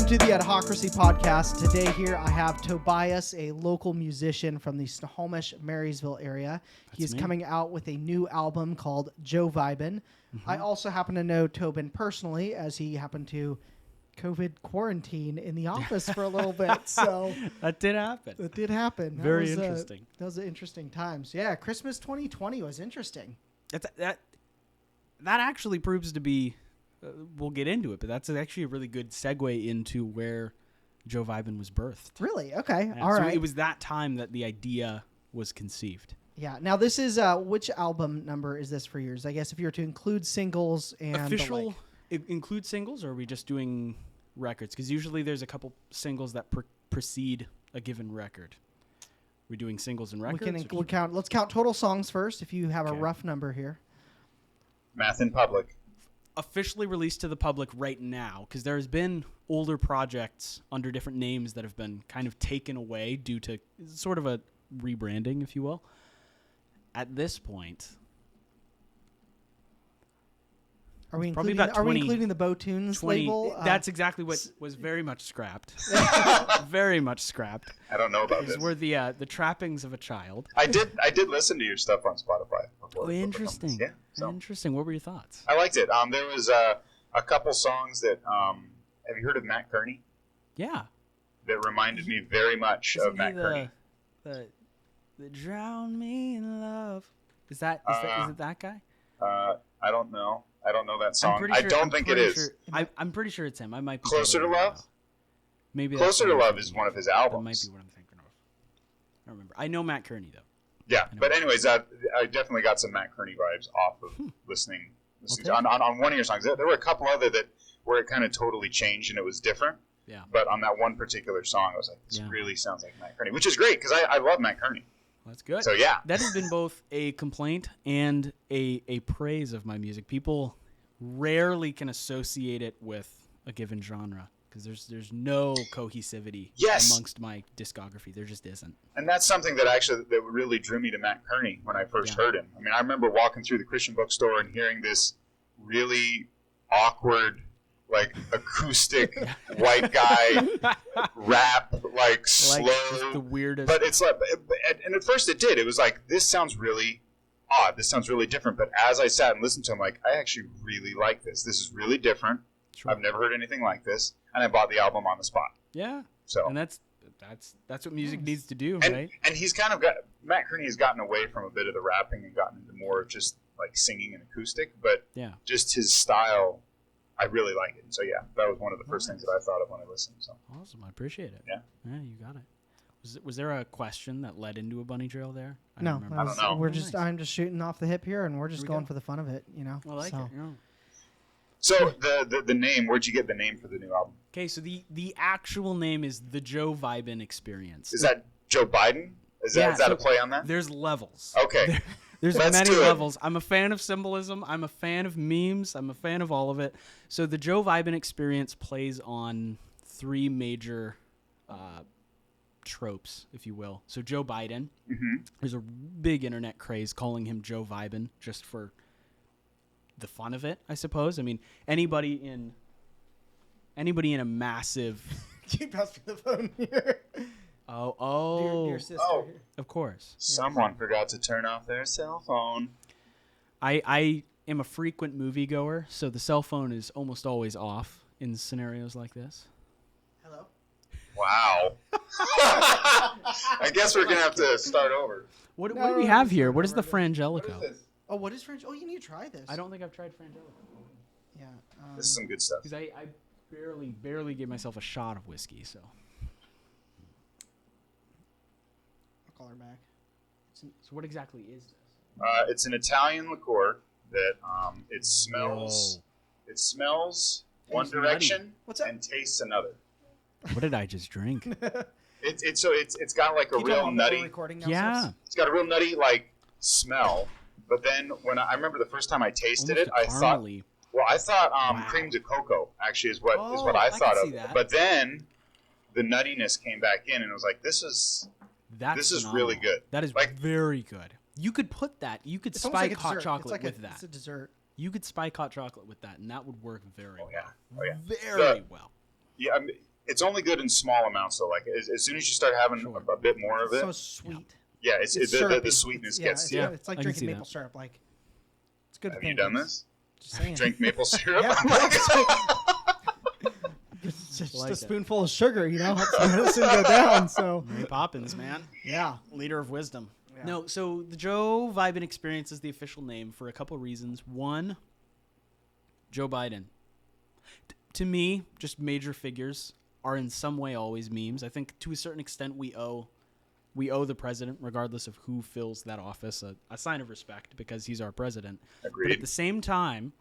to the Adhocracy podcast. Today here I have Tobias, a local musician from the Snohomish, Marysville area. He is coming out with a new album called Joe Vibin. I also happen to know Tobin personally, as he happened to COVID quarantine in the office for a little bit. So that did happen. Very interesting. That was an interesting time. So yeah, Christmas 2020 was interesting. That actually proves to be. We'll get into it, but that's actually a really good segue into where Joe Vibin was birthed. Really? Okay. Yeah, All so right. It was that time that the idea was conceived. Yeah. Now this is which album number is this for yours? I guess if you were to include singles and official, include singles, or are we just doing records? Because usually there's a couple singles that precede a given record. We're doing singles and records. We'll count. Let's count total songs first. If you have a rough number here. Math in public. Officially released to the public right now, because there has been older projects under different names that have been kind of taken away due to sort of a rebranding, if you will. At this point, are we including the Bow Tunes label? That's exactly what was very much scrapped. Very much scrapped. I don't know about this. These were the trappings of a child. I did listen to your stuff on Spotify before. Oh, interesting. Yeah. So. Interesting. What were your thoughts? I liked it. There was a couple songs that have you heard of Matt Kearney? Yeah. That reminded me very much of Matt Kearney. The Drown Me in Love. Is it that guy? I don't know. I don't know that song. I don't think it is. I'm pretty sure it's him. I might be Closer to Love? Maybe Closer to Love is one of his albums. That might be what I'm thinking of. I don't remember. I know Matt Kearney, though. Yeah, but anyways, I definitely got some Matt Kearney vibes off of listening Okay. on one of your songs. There were a couple other where it kind of totally changed and it was different. Yeah. But on that one particular song, I was like, this really sounds like Matt Kearney, which is great because I love Matt Kearney. Well, that's good. So yeah, that has been both a complaint and a praise of my music. People rarely can associate it with a given genre because there's no cohesivity amongst my discography. There just isn't. And that's something that really drew me to Matt Kearney when I first heard him. I mean, I remember walking through the Christian bookstore and hearing this really awkward, like acoustic white guy rap, like slow, just the weirdest. But it's like, and at first it did. It was like, this sounds really odd. This sounds really different. But as I sat and listened to him, like, I actually really like this. This is really different. Sure. I've never heard anything like this, and I bought the album on the spot. Yeah. So and that's what music needs to do, right? And he's kind of Matt Kearney has gotten away from a bit of the rapping and gotten into more of just like singing and acoustic, but just his style, I really like it. So yeah, that was one of the first things that I thought of when I listened. So awesome, I appreciate it. Yeah, you got it. Was there a question that led into a bunny trail there? I don't know. I'm just shooting off the hip here, and we're just going for the fun of it, you know. I like it. Yeah. So the name, where'd you get the name for the new album? Okay, so the actual name is the Joe Vibin Experience. Is that Joe Biden? Is that a play on that? There's levels. Okay. There's many levels. I'm a fan of symbolism. I'm a fan of memes. I'm a fan of all of it. So the Joe Vibin Experience plays on three major tropes, if you will. So Joe Biden. Mm-hmm. There's a big internet craze calling him Joe Vibin just for the fun of it, I suppose. I mean, anybody in a massive. Keep passing the phone here. Oh, dear sister. Oh, of course. Someone forgot to turn off their cell phone. I am a frequent moviegoer, so the cell phone is almost always off in scenarios like this. Hello. Wow. I guess we're gonna have to start over. What do we have here? What is the Frangelico? What is this? Oh, what is Frangelico? Oh, you need to try this. I don't think I've tried Frangelico. Yeah. This is some good stuff. Because I barely gave myself a shot of whiskey, so. I'll call her back. So what exactly is this? It's an Italian liqueur that it smells. Whoa. It smells one direction and tastes another. What did I just drink? It's got like a real nutty. Yeah. It's got a real nutty like smell. But then when I remember the first time I tasted it, I thought cream de cocoa actually is what I thought of. That. But then the nuttiness came back in, and it was like, this is really good. That is very good. You could put that. You could spike hot chocolate with that. It's a dessert. You could spike hot chocolate with that, and that would work very well. Oh yeah. Very well. Yeah, It's only good in small amounts, though. Like as soon as you start having a bit more of it, so sweet. Yeah, the sweetness gets. It's like drinking maple syrup. Like it's good. Have you done this? Just saying. Drink maple syrup. Just like a spoonful of sugar, helps the medicine go down. So Mary Poppins, man. Yeah, leader of wisdom. Yeah. No, so the Joe Vibin Experience is the official name for a couple reasons. One, Joe Biden. To me, just major figures are in some way always memes. I think to a certain extent we owe the president, regardless of who fills that office, a sign of respect because he's our president. Agreed. But at the same time,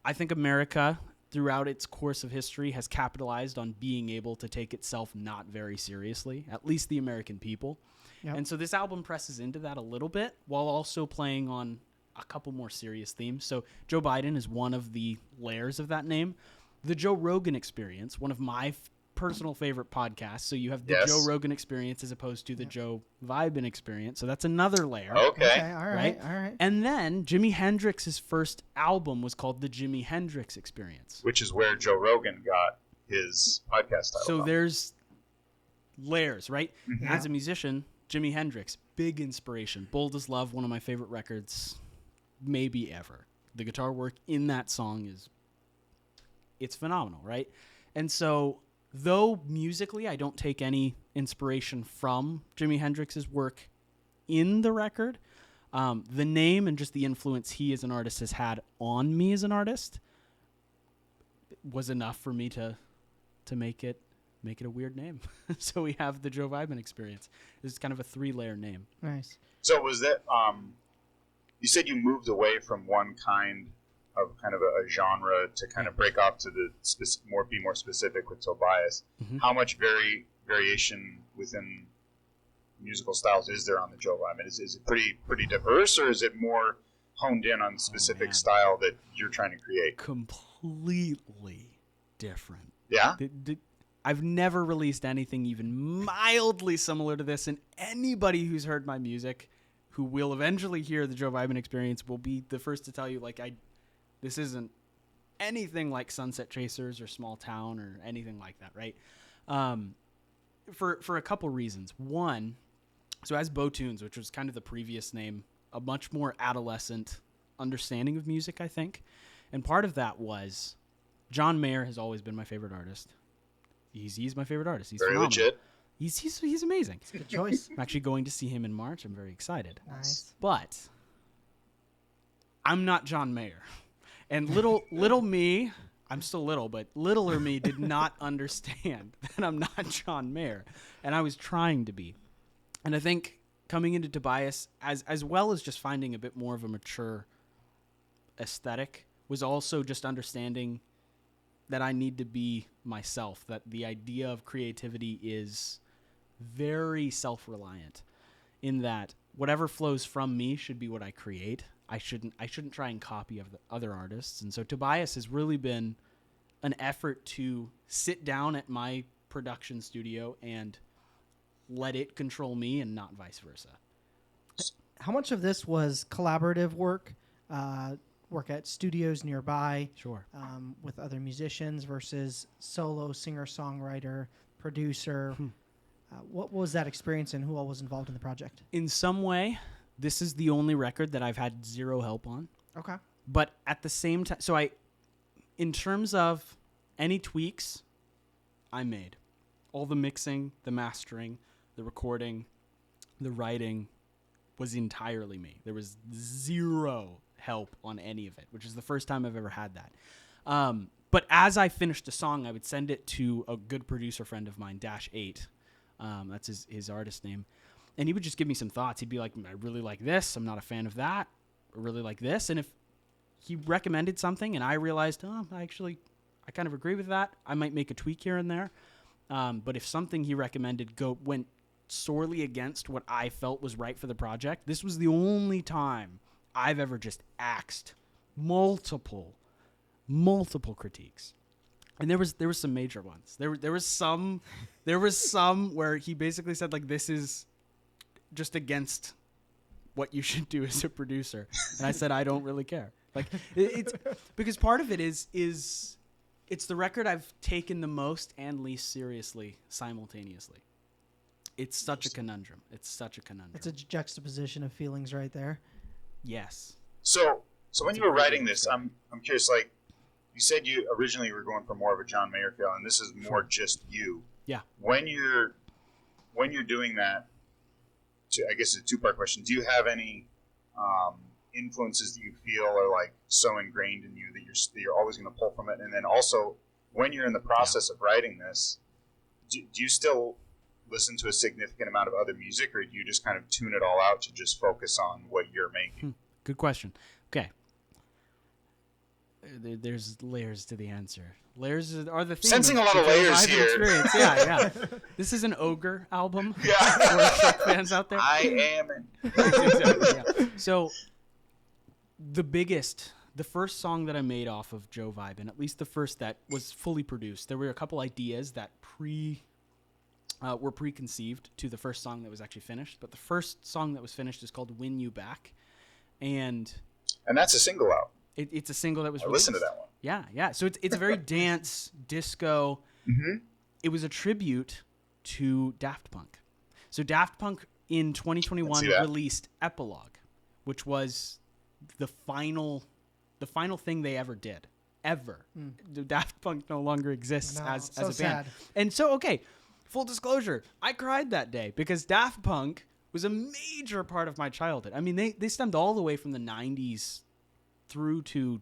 I think America, throughout its course of history, has capitalized on being able to take itself not very seriously, at least the American people. Yep. And so this album presses into that a little bit while also playing on a couple more serious themes. So Joe Biden is one of the layers of that name. The Joe Rogan Experience, one of my personal favorite podcasts. So you have the Joe Rogan Experience as opposed to the Joe Vibin Experience. So that's another layer. Okay. All right. And then Jimi Hendrix's first album was called the Jimi Hendrix Experience, which is where Joe Rogan got his podcast title. So from. There's layers, right? Mm-hmm. As a musician, Jimi Hendrix, big inspiration. Bold as Love, one of my favorite records maybe ever. The guitar work in that song it's phenomenal, right? And so though musically I don't take any inspiration from Jimi Hendrix's work in the record, the name and just the influence he as an artist has had on me as an artist was enough for me to make it a weird name. So we have the Joe Vibin Experience. It's kind of a 3-layer name. Nice. So was that you said you moved away from one kind of a genre to kind of break off to the be more specific with Tobias. Mm-hmm. How much variation within musical styles is there on the Joe Vibin? Is it pretty diverse, or is it more honed in on specific style that you're trying to create? Completely different. Yeah? I've never released anything even mildly similar to this, and anybody who's heard my music who will eventually hear the Joe Vibin Experience will be the first to tell you, this isn't anything like Sunset Chasers or Small Town or anything like that, right? For a couple reasons. One, so as Bo Tunes, which was kind of the previous name, a much more adolescent understanding of music, I think. And part of that was John Mayer has always been my favorite artist. He's my favorite artist. He's very phenomenal. legit. He's amazing. It's a good choice. I'm actually going to see him in March. I'm very excited. Nice. But I'm not John Mayer. And little me, I'm still little, but littler me did not understand that I'm not John Mayer. And I was trying to be. And I think coming into Tobias, as well as just finding a bit more of a mature aesthetic, was also just understanding that I need to be myself, that the idea of creativity is very self-reliant in that whatever flows from me should be what I create. I shouldn't try and copy of the other artists. And so Tobias has really been an effort to sit down at my production studio and let it control me and not vice versa. How much of this was collaborative work at studios nearby, Sure, with other musicians versus solo singer-songwriter, producer? What was that experience and who all was involved in the project? in some way, this is the only record that I've had zero help on. Okay. But at the same time, so in terms of any tweaks, I made. All the mixing, the mastering, the recording, the writing was entirely me. There was zero help on any of it, which is the first time I've ever had that. But as I finished a song, I would send it to a good producer friend of mine, -8. That's his artist name. And he would just give me some thoughts. He'd be like, I really like this. I'm not a fan of that. I really like this. And if he recommended something and I realized, I kind of agree with that, I might make a tweak here and there. But if something he recommended went sorely against what I felt was right for the project, this was the only time I've ever just axed multiple critiques. And there was some major ones. There was some where he basically said, this is just against what you should do as a producer. And I said, I don't really care. It's because part of it is It's the record I've taken the most and least seriously simultaneously. It's such a conundrum. It's a juxtaposition of feelings right there. Yes. So when you were writing this, I'm curious. Like you said, you originally were going for more of a John Mayer feel, and this is more just you. Yeah. When you're doing that, I guess it's a two-part question. Do you have any influences that you feel are like so ingrained in you that you're always going to pull from it? And then also, when you're in the process of writing this, do you still listen to a significant amount of other music, or do you just kind of tune it all out to just focus on what you're making? Good question. Okay. There's layers to the answer. Layers are the theme. Sensing a lot of layers here. Experience. Yeah. This is an Ogre album. Yeah. For fans out there. I am. Exactly, yeah. So the first song that I made off of Joe Vibin, at least the first that was fully produced, there were a couple ideas that were preconceived to the first song that was actually finished. But the first song that was finished is called "Win You Back," and that's a single out. It's a single that was released. Listen to that one. Yeah. So it's a very dance, disco. Mm-hmm. It was a tribute to Daft Punk. So Daft Punk in 2021 released Epilogue, which was the final thing they ever did. Ever. Daft Punk no longer exists as a band. Sad. And so, okay, full disclosure, I cried that day because Daft Punk was a major part of my childhood. I mean, they stemmed all the way from the 90s through to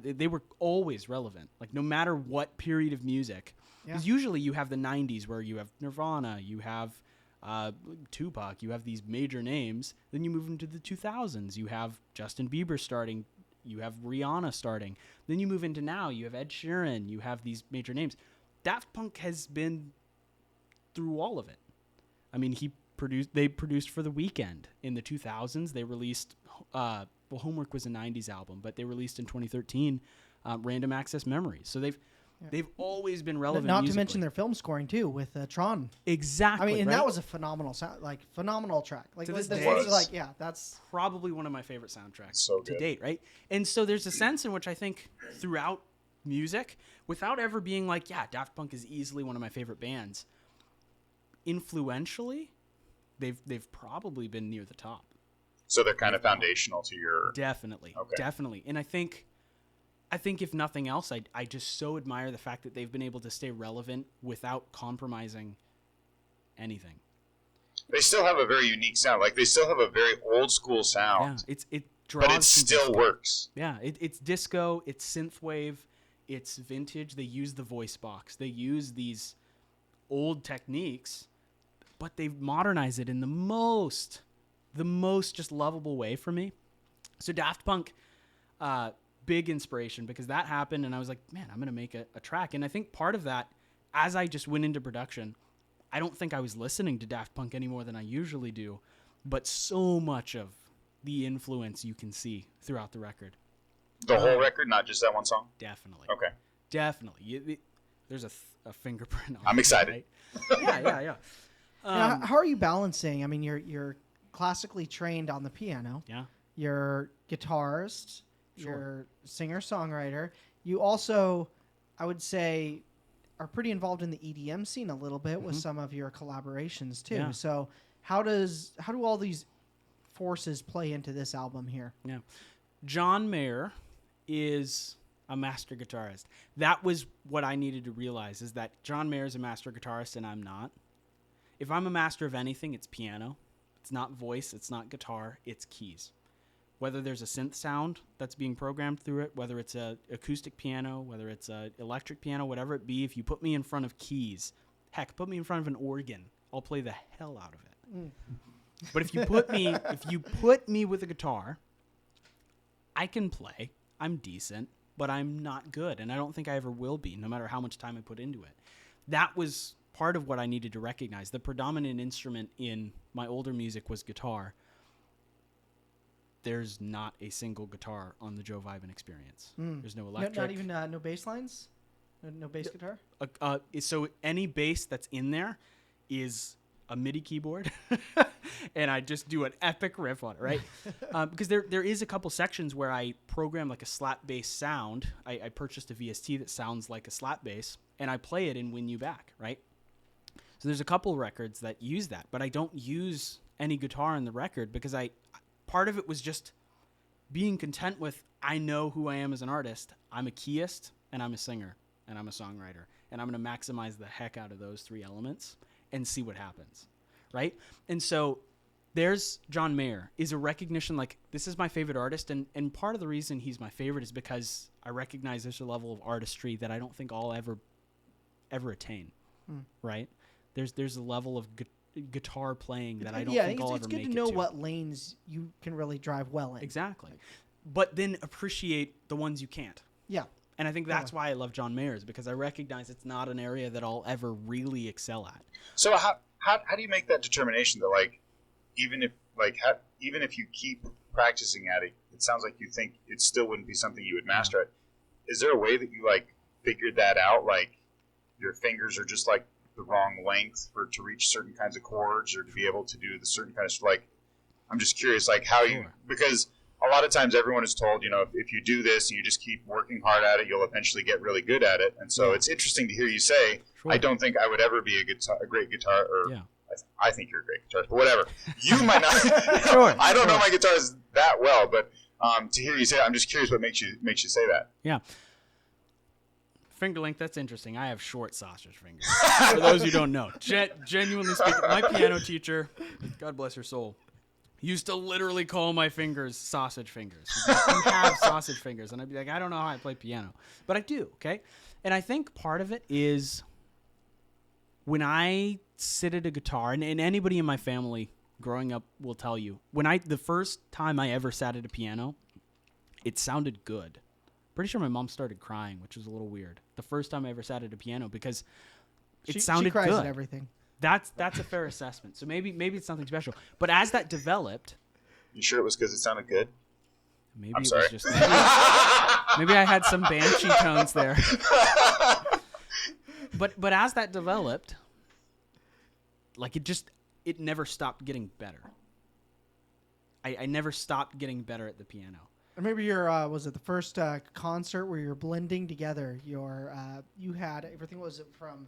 they were always relevant, like no matter what period of music, because usually you have the 90s where you have Nirvana, you have Tupac, you have these major names. Then you move into the 2000s, you have Justin Bieber starting, you have Rihanna starting. Then you move into now, you have Ed Sheeran, you have these major names. Daft Punk has been through all of it. I mean, they produced for The Weeknd in the 2000s. They released Homework was a 90s album, but they released in 2013 Random Access Memories. So they've always been relevant. Not musically. to mention their film scoring too with Tron. Exactly. I mean, and that was a phenomenal phenomenal track. Like to this day, that's probably one of my favorite soundtracks to good. date, right? And so there's a sense in which I think throughout music, without ever being like, yeah, Daft Punk is easily one of my favorite bands. Influentially, they've probably been near the top. So they're kind of foundational to your... Definitely. And I think if nothing else, I just so admire the fact that they've been able to stay relevant without compromising anything. They still have a very unique sound. Like, they still have a very old school sound. Yeah, it draws, but it still disco. works. Yeah, it's disco, it's synthwave, it's vintage. They use the voice box. They use these old techniques, but they've modernized it in the most just lovable way for me. So Daft Punk, big inspiration, because that happened and I was like, man, I'm going to make a track. And I think part of that, as I just went into production, I don't think I was listening to Daft Punk any more than I usually do, but so much of the influence you can see throughout the record. The whole record, not just that one song? Definitely. Okay. Definitely. There's a fingerprint on it. I'm excited. Right? Yeah. Now, how are you balancing? I mean, you're classically trained on the piano. Yeah. You're guitarist. Sure. You're singer-songwriter. You also, I would say, are pretty involved in the EDM scene a little bit with some of your collaborations too. Yeah. So how do all these forces play into this album here? Yeah. John Mayer is a master guitarist. That was what I needed to realize, is that John Mayer is a master guitarist and I'm not. If I'm a master of anything, it's piano. It's not voice, it's not guitar, it's keys. Whether there's a synth sound that's being programmed through it, whether it's a acoustic piano, whether it's a electric piano, whatever it be, if you put me in front of keys, heck, put me in front of an organ, I'll play the hell out of it. But if you put me with a guitar, I can play. I'm decent, but I'm not good, and I don't think I ever will be, no matter how much time I put into it. That was part of what I needed to recognize. The predominant instrument in my older music was guitar. There's not a single guitar on the Joe Vibin Experience. There's no electric. Not even no bass lines? No bass guitar? So any bass that's in there is a MIDI keyboard and I just do an epic riff on it, right? Because there is a couple sections where I program like a slap bass sound. I purchased a VST that sounds like a slap bass, and I play it in Win You Back, right? So there's a couple records that use that, but I don't use any guitar in the record because part of it was just being content with, I know who I am as an artist. I'm a keyist and I'm a singer and I'm a songwriter, and I'm going to maximize the heck out of those three elements and see what happens, right? And so there's John Mayer is a recognition, like, this is my favorite artist, and part of the reason he's my favorite is because I recognize there's a level of artistry that I don't think I'll ever attain, right? There's a level of guitar playing that I don't think I'll ever make it to. It's good to know what lanes you can really drive well in. Exactly. But then appreciate the ones you can't. Yeah. And I think that's why I love John Mayer's, because I recognize it's not an area that I'll ever really excel at. So how do you make that determination that, like, even if you keep practicing at it, it sounds like you think it still wouldn't be something you would master at. Is there a way that you, like, figured that out? Like, your fingers are just, like, the wrong length to reach certain kinds of chords, or to be able to do the certain kind of, like, I'm just curious, like, how you, because a lot of times everyone is told, you know, if you do this and you just keep working hard at it, you'll eventually get really good at it. And so it's interesting to hear you say, I don't think I would ever be a great guitar, or I think you're a great guitarist, but whatever. You might not. I don't know my guitars that well, but to hear you say that, I'm just curious what makes you say that. Yeah. Finger length, that's interesting. I have short sausage fingers. For those who don't know. Genuinely speaking, my piano teacher, God bless her soul, used to literally call my fingers sausage fingers. Like, you have sausage fingers. And I'd be like, I don't know how I play piano. But I do, okay? And I think part of it is when I sit at a guitar, and anybody in my family growing up will tell you, the first time I ever sat at a piano, it sounded good. Pretty sure my mom started crying, which was a little weird. The first time I ever sat at a piano, because it sounded good. She cries at everything. That's a fair assessment. So maybe it's something special. But as that developed, you sure it was because it sounded good? Maybe it was just maybe I had some banshee tones there. But as that developed, like it never stopped getting better. I never stopped getting better at the piano. I remember your was it the first concert where you're blending together your you had everything, was it from,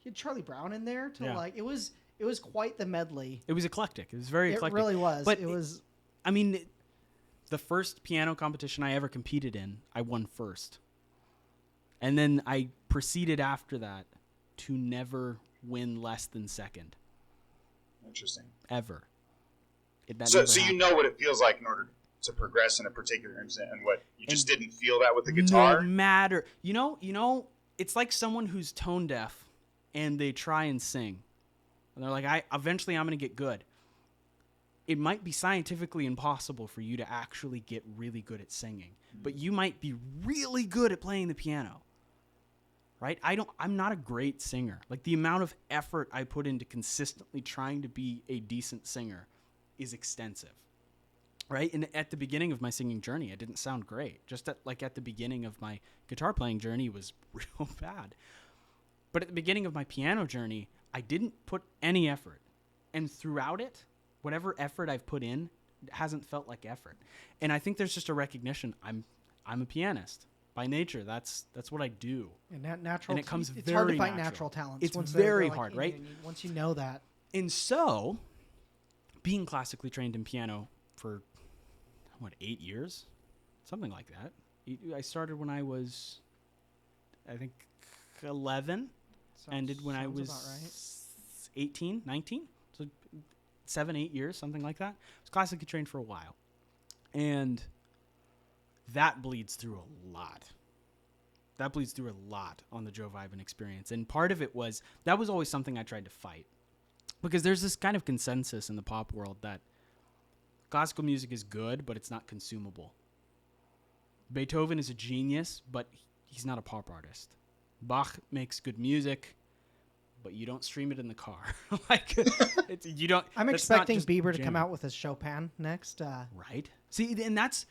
you had Charlie Brown in there to like it was quite the medley. It was eclectic. It was very eclectic. It really was. But it was. I mean, the first piano competition I ever competed in, I won first, and then I proceeded after that to never win less than second. Interesting. Ever. So you know what it feels like in order to progress in a particular incident, and what you just didn't feel that with the guitar. No matter, you know, it's like someone who's tone deaf and they try and sing, and they're like, eventually I'm going to get good. It might be scientifically impossible for you to actually get really good at singing, but you might be really good at playing the piano. Right? I'm not a great singer. Like, the amount of effort I put into consistently trying to be a decent singer is extensive. Right? And at the beginning of my singing journey, I didn't sound great. Just at the beginning of my guitar playing journey was real bad. But at the beginning of my piano journey, I didn't put any effort. And throughout it, whatever effort I've put in hasn't felt like effort. And I think there's just a recognition. I'm a pianist. By nature, that's what I do. And natural, and it comes it's very hard to find natural. natural talents. It's very hard, right? Once you know that. And so, being classically trained in piano for 8 years, something like that. I started when I was, I think, 11. Ended when I was right. 18, 19. So 7, 8 years, something like that. I was classically trained for a while, and that bleeds through a lot. That bleeds through a lot on the Joe Vibin Experience. And part of it was, that was always something I tried to fight. Because there's this kind of consensus in the pop world that classical music is good, but it's not consumable. Beethoven is a genius, but he's not a pop artist. Bach makes good music, but you don't stream it in the car. You don't. I'm expecting Bieber to come out with a Chopin next. Right. See, and that's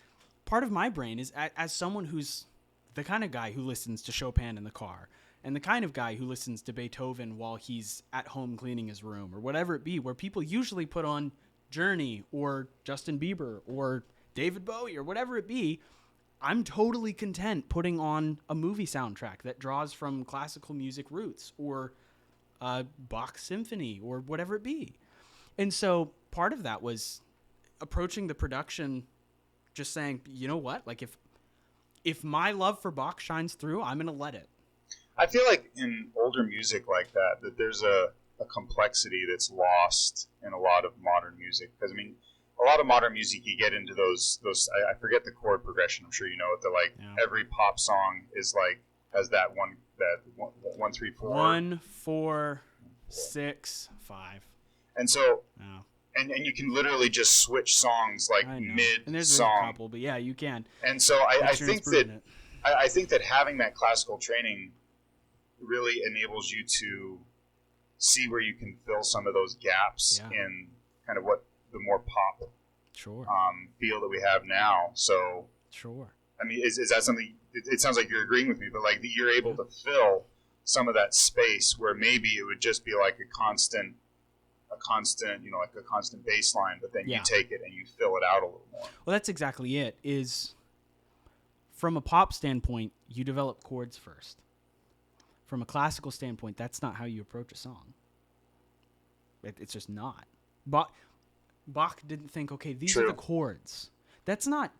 part of my brain is as someone who's the kind of guy who listens to Chopin in the car and the kind of guy who listens to Beethoven while he's at home cleaning his room or whatever it be, where people usually put on Journey or Justin Bieber or David Bowie or whatever it be, I'm totally content putting on a movie soundtrack that draws from classical music roots or Bach symphony or whatever it be. And so part of that was approaching the production just saying, you know what? Like if my love for Bach shines through, I'm going to let it. I feel like in older music like that there's a complexity that's lost in a lot of modern music. Because, I mean, a lot of modern music, you get into those I forget the chord progression. I'm sure you know it. They're like every pop song is like has that 1 3 4 1 4 6 5. And so and you can literally just switch songs like mid and there's song. A couple, but yeah, you can. And so I think that having that classical training really enables you to see where you can fill some of those gaps in kind of what the more pop feel that we have now. So I mean, is that something? It sounds like you're agreeing with me, but like you're able to fill some of that space where maybe it would just be like a constant, like a constant bass line, but then you take it and you fill it out a little more. Well, that's exactly it. Is from a pop standpoint, you develop chords first. From a classical standpoint, that's not how you approach a song. It's just not. Bach didn't think, okay, these are the chords. That's not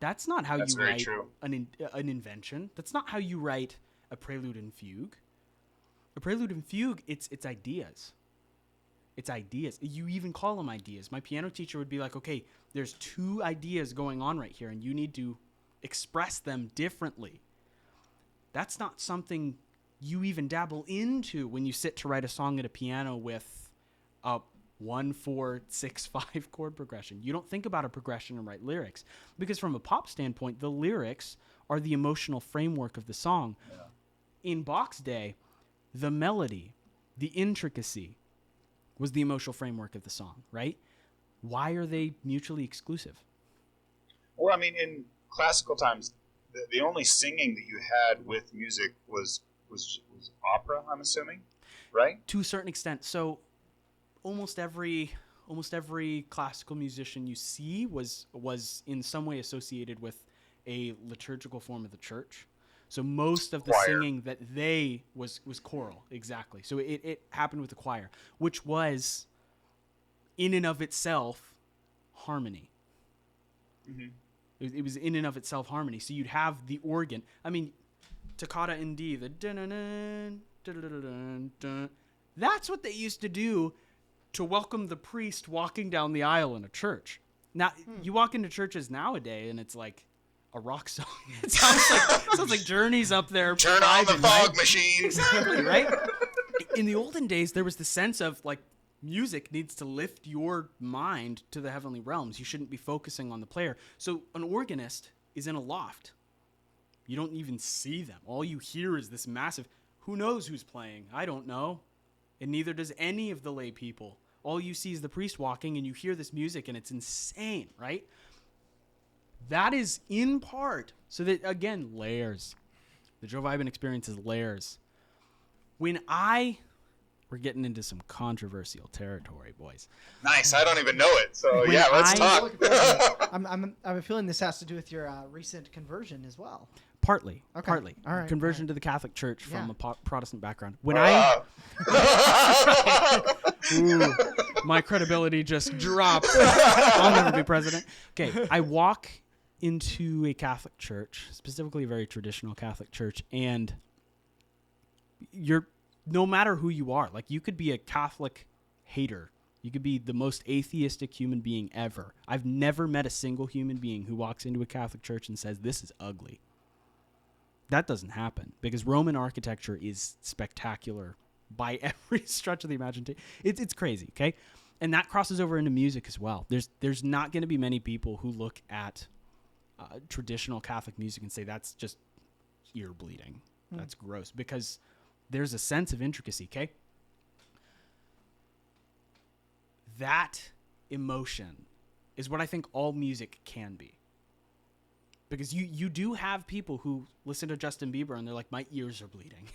how you write an invention. That's not how you write a prelude and fugue. A prelude and fugue, it's ideas. It's ideas. You even call them ideas. My piano teacher would be like, okay, there's 2 ideas going on right here, and you need to express them differently. That's not something you even dabble into when you sit to write a song at a piano with a 1 4 6 5 chord progression. You don't think about a progression and write lyrics, because from a pop standpoint, the lyrics are the emotional framework of the song. In Bach's day, the melody, the intricacy was the emotional framework of the song, right? Why are they mutually exclusive? Well, I mean, in classical times, the only singing that you had with music was opera, I'm assuming, right? To a certain extent. So almost every classical musician you see was in some way associated with a liturgical form of the church. So most of the singing that was choral, exactly. So it happened with the choir, which was in and of itself harmony. Mm-hmm. It was in and of itself harmony. So you'd have the organ. I mean, Toccata in D, the dun-dun-dun, dun-dun-dun-dun. That's what they used to do to welcome the priest walking down the aisle in a church. Now, you walk into churches nowadays, and it's like a rock song. It sounds like Journey's up there. Turn on the fog machine. Exactly, right? In the olden days, there was the sense of, like, music needs to lift your mind to the heavenly realms. You shouldn't be focusing on the player. So an organist is in a loft. You don't even see them. All you hear is this massive, who knows who's playing? I don't know. And neither does any of the lay people. All you see is the priest walking, and you hear this music, and it's insane, right? That is in part, so that, again, layers. The Joe Vibin Experience is layers. We're getting into some controversial territory, boys. Nice. I don't even know it. So, let's talk. I'm feeling this has to do with your recent conversion as well. Partly. Okay. Partly. All right. Conversion to the Catholic Church from a Protestant background. When my credibility just dropped. I'll never be president. Okay, I walk into a Catholic church, specifically a very traditional Catholic church, and no matter who you are, like, you could be a Catholic hater. You could be the most atheistic human being ever. I've never met a single human being who walks into a Catholic church and says, this is ugly. That doesn't happen, because Roman architecture is spectacular by every stretch of the imagination. It's crazy, okay? And that crosses over into music as well. There's not going to be many people who look at traditional Catholic music and say, that's just ear bleeding. That's gross, because there's a sense of intricacy, okay? That emotion is what I think all music can be. Because you do have people who listen to Justin Bieber and they're like, my ears are bleeding.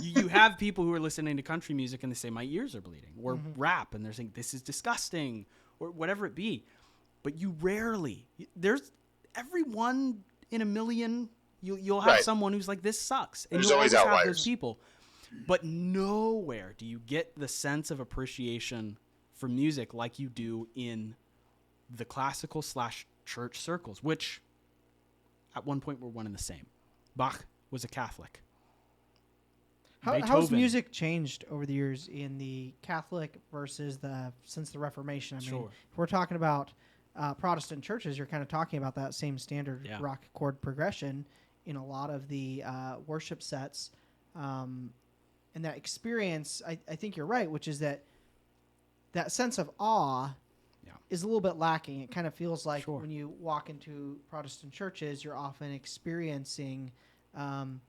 You have people who are listening to country music and they say, my ears are bleeding, or rap, and they're saying, this is disgusting, or whatever it be. But you rarely, there's every 1 in a million, you'll have someone who's like, this sucks. And there's you'll always have outliers. those people. But nowhere do you get the sense of appreciation for music like you do in the classical / church circles, which at one point were one and the same. Bach was a Catholic. How's music changed over the years in the Catholic versus since the Reformation? I mean, if we're talking about Protestant churches, you're kind of talking about that same standard rock chord progression in a lot of the worship sets. And that experience, I think you're right, which is that sense of awe is a little bit lacking. It kind of feels like when you walk into Protestant churches, you're often experiencing, I'm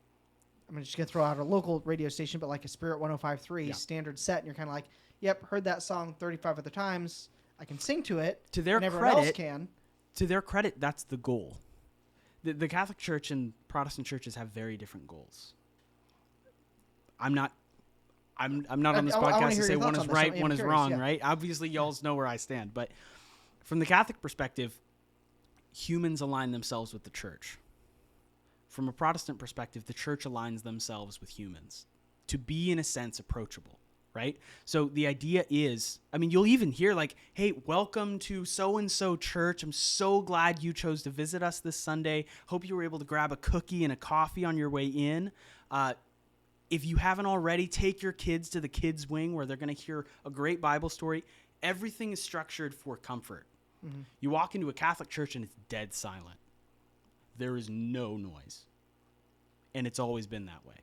just going to throw out a local radio station, but like a Spirit 105.3 standard set, and you're kind of like, yep, heard that song 35 other times. I can sing to it. To their and credit, else can. To their credit, that's the goal. The Catholic Church and Protestant churches have very different goals. I'm not on this podcast to say one is right, one is wrong, right? Obviously, y'all know where I stand. But from the Catholic perspective, humans align themselves with the church. From a Protestant perspective, the church aligns themselves with humans to be, in a sense, approachable, right? So the idea is, I mean, you'll even hear like, hey, welcome to so-and-so church. I'm so glad you chose to visit us this Sunday. Hope you were able to grab a cookie and a coffee on your way in. If you haven't already, take your kids to the kids' wing where they're going to hear a great Bible story. Everything is structured for comfort. Mm-hmm. You walk into a Catholic church and it's dead silent. There is no noise. And it's always been that way.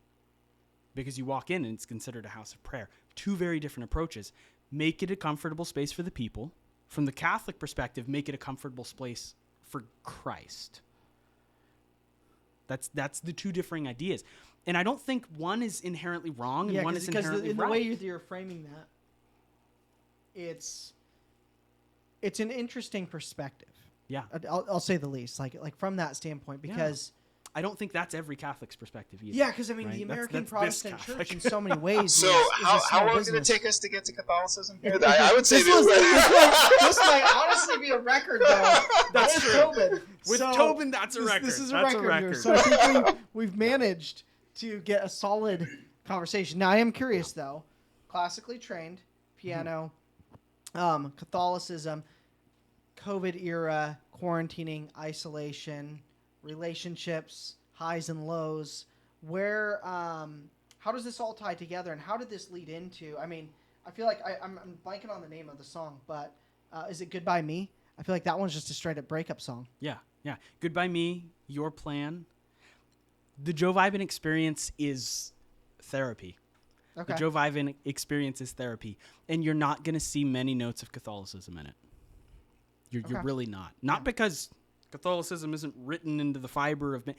Because you walk in and it's considered a house of prayer. Two very different approaches. Make it a comfortable space for the people. From the Catholic perspective, make it a comfortable space for Christ. That's the two differing ideas. And I don't think one is inherently wrong and one is inherently right. The way you're framing that, it's an interesting perspective. Yeah, I'll say the least. Like from that standpoint, because I don't think that's every Catholic's perspective either. Yeah, because I mean, right? The American Protestant Church in so many ways. So how long did it take us to get to Catholicism here? I would say this might honestly be a record, though. That's true. Tobin. With Tobin, that's a record. This is a record here. So I think we've managed to get a solid conversation. Now, I am curious, though. Classically trained, piano, Catholicism, COVID era, quarantining, isolation, relationships, highs and lows. Where, how does this all tie together, and how did this lead into? I mean, I feel like I'm blanking on the name of the song, but is it "Goodbye Me"? I feel like that one's just a straight up breakup song. Yeah. "Goodbye Me," "Your Plan." The Joe Vibin Experience is therapy. Okay. The Joe Vibin Experience is therapy, and you're not going to see many notes of Catholicism in it. You're really not. Not because Catholicism isn't written into the fiber of me.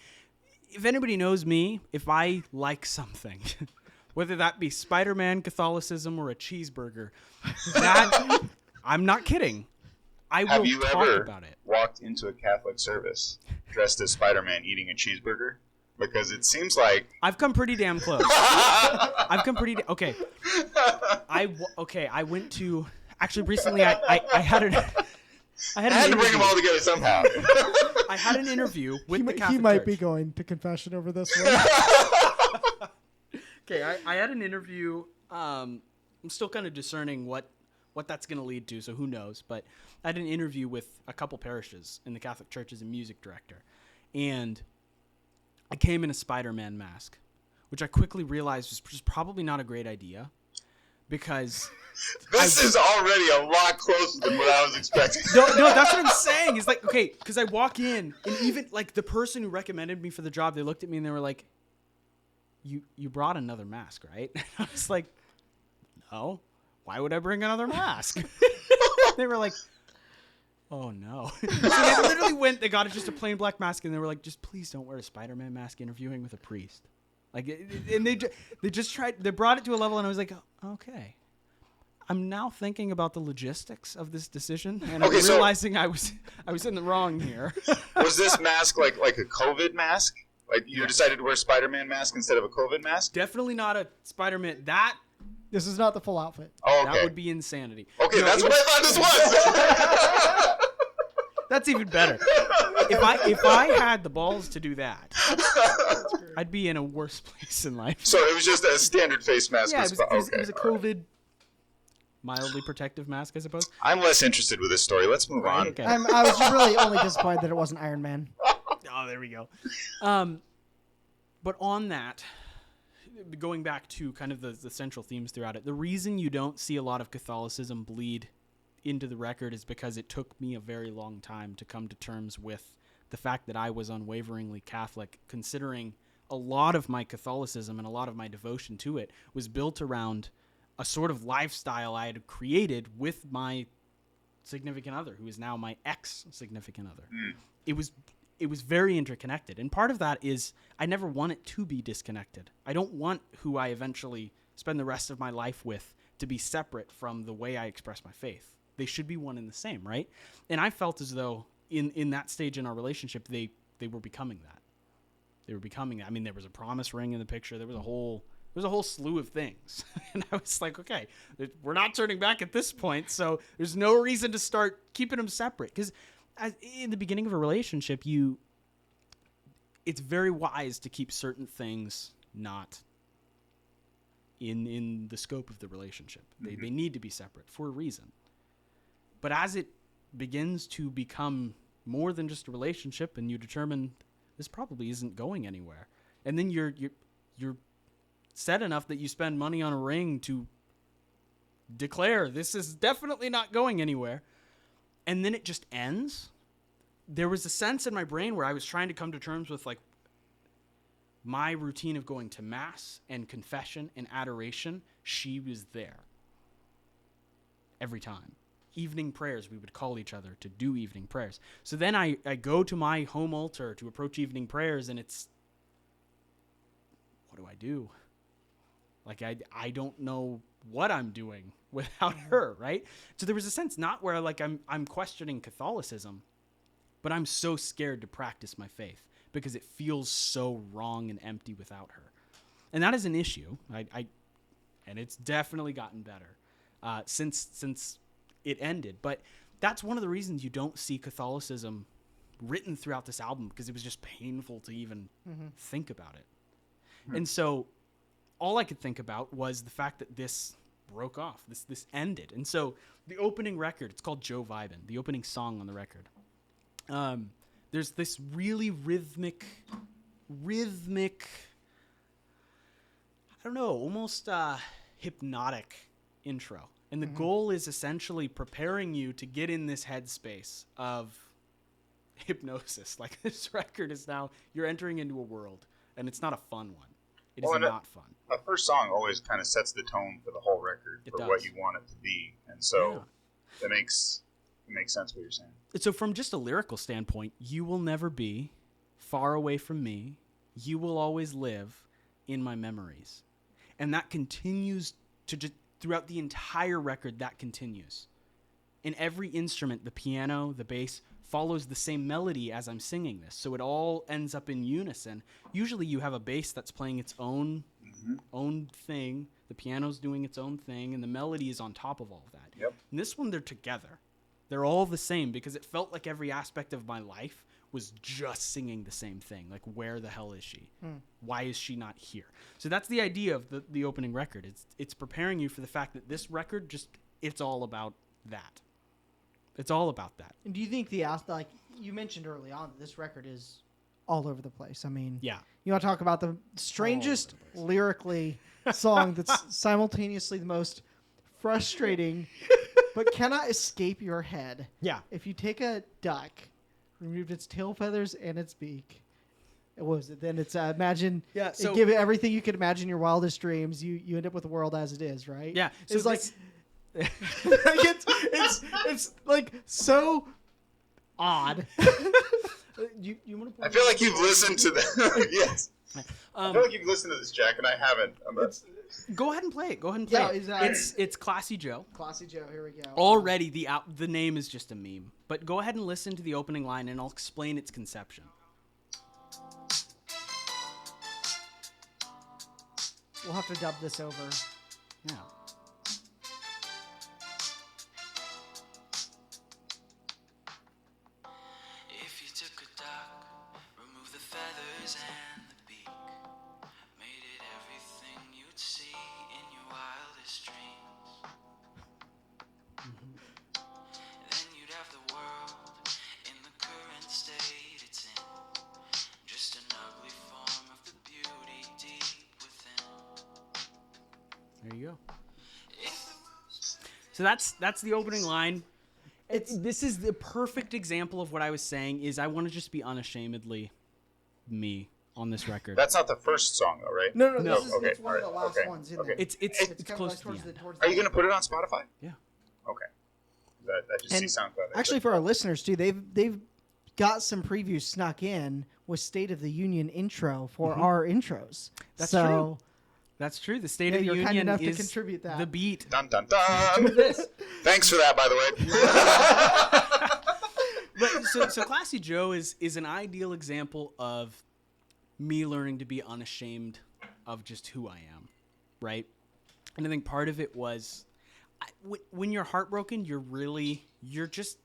If anybody knows me, if I like something, whether that be Spider-Man, Catholicism, or a cheeseburger, that I'm not kidding. I will talk about it. Have you ever walked into a Catholic service dressed as Spider-Man eating a cheeseburger? Because it seems like I've come pretty damn close. Okay. I went to recently. I had an. I had to bring them all together somehow. I had an interview with the Catholic He might Church. be going to confession over this one. Okay, I had an interview. I'm still kind of discerning what that's going to lead to, so who knows. But I had an interview with a couple parishes in the Catholic Church as a music director. And I came in a Spider-Man mask, which I quickly realized was probably not a great idea. Because this is already a lot closer than what I was expecting. No, that's what I'm saying. It's like, okay, because I walk in, and even like the person who recommended me for the job, they looked at me and they were like, "You brought another mask, right?" And I was like, "No, why would I bring another mask?" They were like, "Oh no!" So they literally they got just a plain black mask, and they were like, "Just please don't wear a Spider-Man mask interviewing with a priest." Like, and they just tried. They brought it to a level, and I was like, okay. I'm now thinking about the logistics of this decision, and I'm realizing I was in the wrong here. Was this mask like a COVID mask? Like, you decided to wear a Spider-Man mask instead of a COVID mask? Definitely not a Spider-Man. This is not the full outfit. Oh, okay. That would be insanity. Okay, that's what I thought this was. That's even better. If I had the balls to do that, I'd be in a worse place in life. So it was just a standard face mask. Yeah, it was a COVID mildly protective mask, I suppose. I'm less interested with this story. Let's move on. Okay. I was just really only disappointed that it wasn't Iron Man. Oh, there we go. But on that, going back to kind of the central themes throughout it, the reason you don't see a lot of Catholicism bleed into the record is because it took me a very long time to come to terms with the fact that I was unwaveringly Catholic, considering a lot of my Catholicism and a lot of my devotion to it was built around a sort of lifestyle I had created with my significant other, who is now my ex-significant other. It was very interconnected. And part of that is I never want it to be disconnected. I don't want who I eventually spend the rest of my life with to be separate from the way I express my faith. They should be one and the same, right? And I felt as though in that stage in our relationship, they were becoming that. They were becoming that. I mean, there was a promise ring in the picture. There was a whole slew of things. And I was like, okay, we're not turning back at this point, so there's no reason to start keeping them separate. Because in the beginning of a relationship, it's very wise to keep certain things not in the scope of the relationship. They need to be separate for a reason. But as it begins to become more than just a relationship, and you determine this probably isn't going anywhere, and then you're set enough that you spend money on a ring to declare this is definitely not going anywhere, and then it just ends. There was a sense in my brain where I was trying to come to terms with like my routine of going to mass and confession and adoration. She was there every time. Evening prayers, we would call each other to do evening prayers. So then I go to my home altar to approach evening prayers, and it's, what do I do? Like, I don't know what I'm doing without her, right? So there was a sense not where like I'm questioning Catholicism, but I'm so scared to practice my faith because it feels so wrong and empty without her. And that is an issue. And it's definitely gotten better since it ended. But that's one of the reasons you don't see Catholicism written throughout this album, because it was just painful to even think about it. And so all I could think about was the fact that this broke off, this ended. And so the opening record, it's called Joe Vibin, the opening song on the record. There's this really rhythmic, I don't know, almost hypnotic intro. And the goal is essentially preparing you to get in this headspace of hypnosis. Like, this record is now, you're entering into a world, and it's not a fun one. It is not fun. A first song always kind of sets the tone for the whole record, for what you want it to be. And so it makes sense what you're saying. So from just a lyrical standpoint, you will never be far away from me. You will always live in my memories. And that continues to just, throughout the entire record, that continues. In every instrument, the piano, the bass, follows the same melody as I'm singing this. So it all ends up in unison. Usually you have a bass that's playing its own thing, the piano's doing its own thing, and the melody is on top of all of that. Yep. In this one, they're together. They're all the same, because it felt like every aspect of my life was just singing the same thing. Like, where the hell is she? Why is she not here? So that's the idea of the opening record. It's preparing you for the fact that this record it's all about that. It's all about that. And do you think like you mentioned early on, that this record is all over the place? I mean, yeah. You want to talk about the strangest lyrically song that's simultaneously the most frustrating, but cannot escape your head. Yeah. If you take a duck, removed its tail feathers and its beak, what was it? Then it's imagine. Yeah. So give it everything you could imagine your wildest dreams. You end up with the world as it is, right? Yeah. So it's like. it's like so odd. you want to? I feel like you've listened to that. Yes. I feel like you've listened to this, Jack, and I haven't. Go ahead and play it. It's Classy Joe. Classy Joe. Here we go. Already the name is just a meme, but go ahead and listen to the opening line, and I'll explain its conception. We'll have to dub this over. Yeah. If you took a duck, remove the feathers and the beak, made it everything you'd see in your wildest dreams, then you'd have the world in the current state it's in, just an ugly form of the beauty deep within. There you go. So that's the opening line. This is the perfect example of what I was saying. Is I want to just be unashamedly me on this record. That's not the first song, though, right? No. Okay, It's one of the last okay, ones in okay. there. It's kind close of to like the end. towards Are you going to put it on Spotify? Yeah. Okay. I just see SoundCloud. Actually, for our listeners too, they've got some previews snuck in with State of the Union intro for our intros. That's so, true. That's true. The State of the you're Union kind enough is to contribute that. the beat. Dun, dun, dun. To this. Thanks for that, by the way. But so Classy Joe is an ideal example of me learning to be unashamed of just who I am, right? And I think part of it was when you're heartbroken, you're just,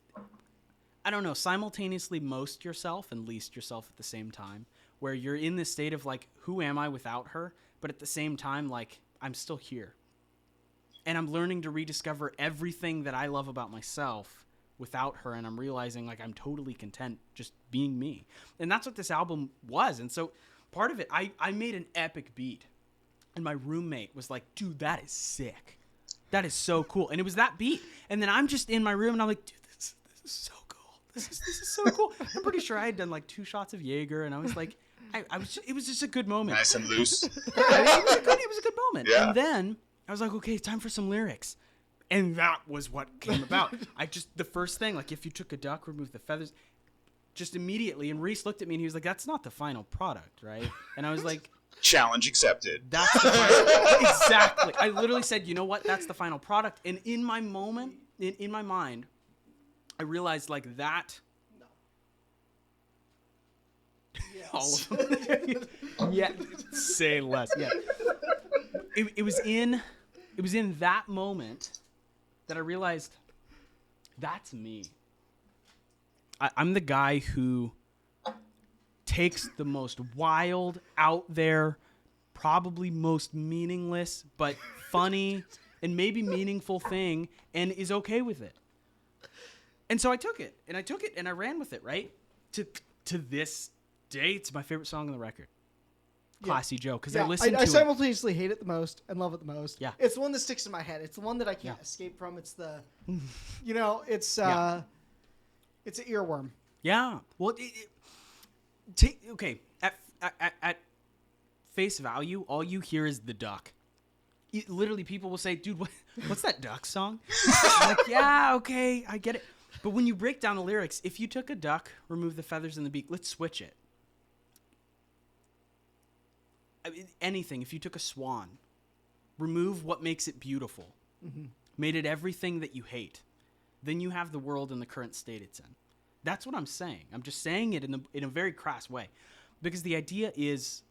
I don't know, simultaneously most yourself and least yourself at the same time, where you're in this state of like, who am I without her? But at the same time, like, I'm still here. And I'm learning to rediscover everything that I love about myself without her. And I'm realizing, like, I'm totally content just being me. And that's what this album was. And so part of it, I made an epic beat. And my roommate was like, dude, that is sick. That is so cool. And it was that beat. And then I'm just in my room and I'm like, dude, this is so cool. This is so cool. I'm pretty sure I had done like 2 shots of Jaeger. And I was like, it was just a good moment. Nice and loose. It was a good moment. Yeah. And then I was like, okay, time for some lyrics. And that was what came about. The first thing, like, if you took a duck, remove the feathers, just immediately. And Reese looked at me and he was like, that's not the final product, right? And I was like, Challenge accepted. that's the final. Exactly. I literally said, you know what? That's the final product. And in my moment, in my mind, I realized, like, that. Yes. All of them. Yeah. Say less. Yeah. It was in that moment that I realized that's me. I'm the guy who takes the most wild, out there, probably most meaningless, but funny and maybe meaningful thing and is okay with it. And so I took it and I ran with it, right? To this day, it's my favorite song on the record. Classy Joe, because I listened to I it. simultaneously hate it the most and love it the most. Yeah. It's the one that sticks in my head. It's the one that I can't escape from. It's the, it's an earworm. Yeah. Well, okay. At face value, all you hear is the duck. Literally, people will say, dude, what's that duck song? I'm like, yeah, okay, I get it. But when you break down the lyrics, if you took a duck, remove the feathers and the beak, let's switch it. I mean, anything. If you took a swan, remove what makes it beautiful, made it everything that you hate, then you have the world in the current state it's in. That's what I'm saying. I'm just saying it in a very crass way. Because the idea is,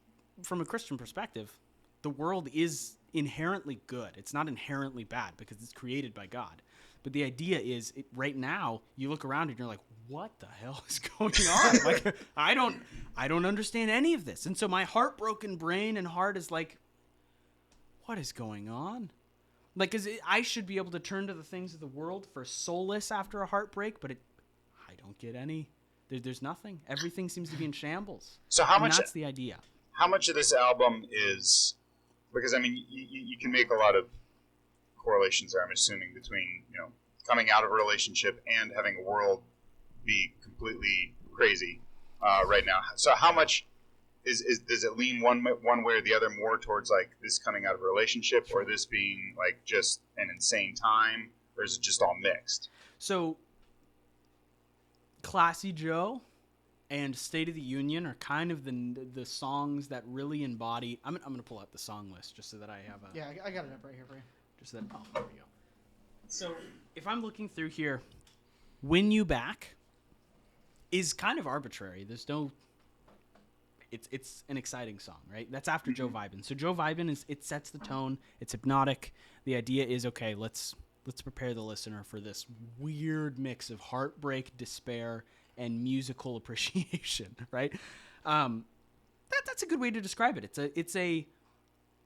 from a Christian perspective, the world is inherently good. It's not inherently bad because it's created by God. But the idea is, right now, you look around and you're like, what the hell is going on? Like, I don't understand any of this. And so my heartbroken brain and heart is like, what is going on? Like, 'cause I should be able to turn to the things of the world for solace after a heartbreak, but I don't get any. There's nothing. Everything seems to be in shambles. So that's the idea. How much of this album is, because I mean, you can make a lot of correlations there, I'm assuming, between, coming out of a relationship and having a world be completely crazy right now. So how much does it lean one way or the other, more towards like this coming out of a relationship, or this being like just an insane time, or is it just all mixed? So Classy Joe and State of the Union are kind of the songs that really embody. I'm going to pull out the song list just so that I have a. Yeah, I got it up right here for you. Just that. Oh, there we go. So if I'm looking through here, Win You Back is kind of arbitrary. There's no. it's an exciting song, right? That's after Joe Vibin. So Joe Vibin it sets the tone. It's hypnotic. The idea is, okay, let's prepare the listener for this weird mix of heartbreak, despair, and musical appreciation, right? That's a good way to describe it. It's a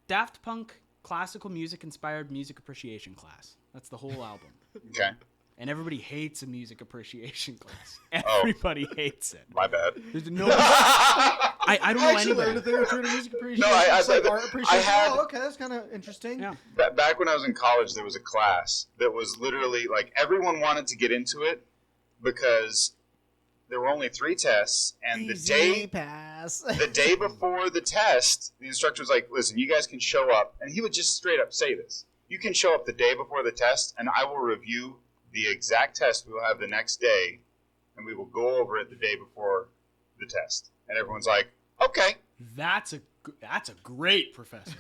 Daft Punk classical music inspired music appreciation class. That's the whole album. Okay. And everybody hates a music appreciation class. Everybody hates it. My bad. There's no. I don't know anybody. Learned a thing or two in music appreciation. No, art appreciation. Oh, okay, that's kind of interesting. Yeah. Back when I was in college, there was a class that was literally like everyone wanted to get into it because there were only 3 tests, and the day before the test, the instructor was like, "Listen, you guys can show up," and he would just straight up say this: "You can show up the day before the test, and I will review the exact test we will have the next day, and we will go over it the day before the test." And everyone's like, "Okay." That's a great professor.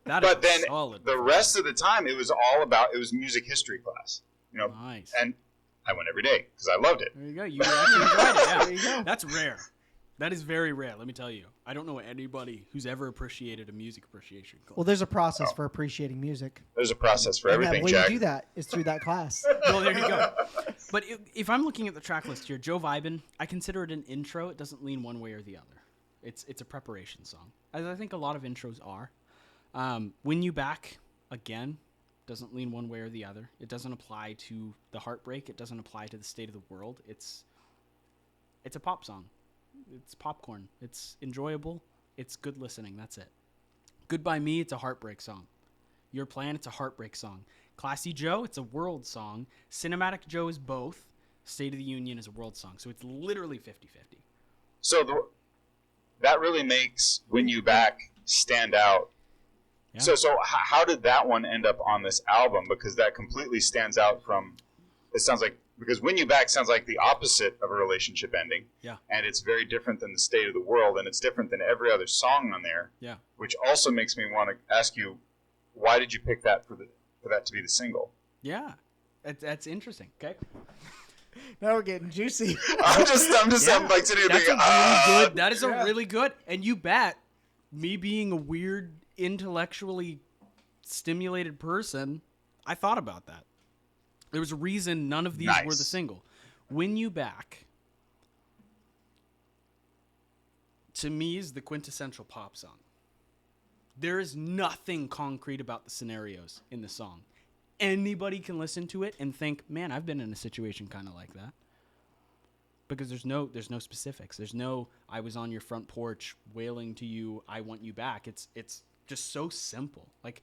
But then solid the rest of the time, it was music history class. Nice. And I went every day because I loved it. There you go. You actually enjoyed it. Yeah. There you go. That's rare. That is very rare. Let me tell you. I don't know anybody who's ever appreciated a music appreciation class. Well, there's a process for appreciating music. There's a process for everything, And the way Jack. you do that is through that class. Well, there you go. But if I'm looking at the track list here, Joe Vibin, I consider it an intro. It doesn't lean one way or the other. It's a preparation song, as I think a lot of intros are. Win You Back, again, doesn't lean one way or the other. It doesn't apply to the heartbreak. It doesn't apply to the state of the world. It's a pop song. It's popcorn. It's enjoyable. It's good listening. That's it. Goodbye Me, it's a heartbreak song. Your Plan, it's a heartbreak song. Classy Joe, it's a world song. Cinematic Joe is both. State of the Union is a world song. So it's literally 50-50. So that really makes Win You Back stand out. Yeah. So how did that one end up on this album? Because that completely stands out from, it sounds like, because Win You Back sounds like the opposite of a relationship ending. Yeah. And it's very different than the state of the world, and it's different than every other song on there. Yeah. Which also makes me want to ask you, why did you pick that for that to be the single? Yeah. That's interesting. Okay. Now we're getting juicy. I'm just like sitting here thinking, that is a really good, and you bet, me being a weird, intellectually stimulated person, I thought about that. There was a reason none of these were the single. Win You Back, to me, is the quintessential pop song. There is nothing concrete about the scenarios in the song. Anybody can listen to it and think, man, I've been in a situation kind of like that. Because there's no specifics. There's no, I was on your front porch wailing to you, I want you back. It's just so simple. Like,